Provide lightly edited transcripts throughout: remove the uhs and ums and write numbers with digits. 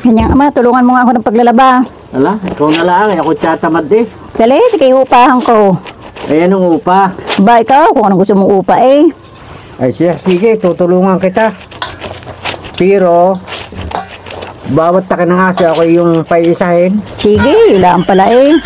Kanyang ama, tulungan mo nga ako ng paglalaba. Ala, ikaw na lang. Ako tsatamad eh. Dali, sige upahan ko. Eh, anong upa? Ba, ikaw, kung anong gusto mong upa eh. Ay, sige, tutulungan kita. Pero, bawat taka ng aso ako yung paisahin. Sige, ilaan pala eh.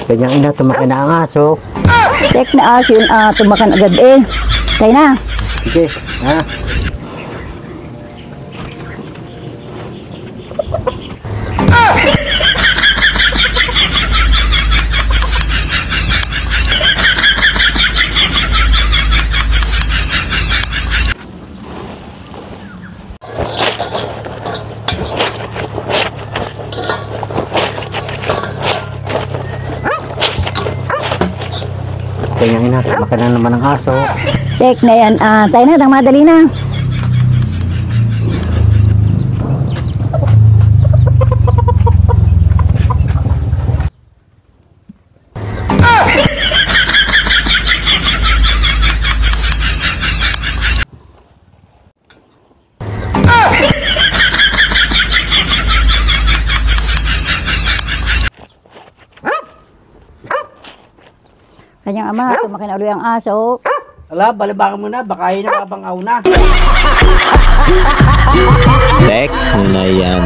Kanyang ina, tumakin na ang aso. Check na aso yun, tumakan agad eh. Tayo na. Sige, ha? Kanyang ina, tumakin na naman ang aso. Check na yan, tayo na, tang madali na. Kanyang ama, tumakin na ulit ang aso. Ala, balibakan mo na, baka yun ang abangaw na. Tek na yan.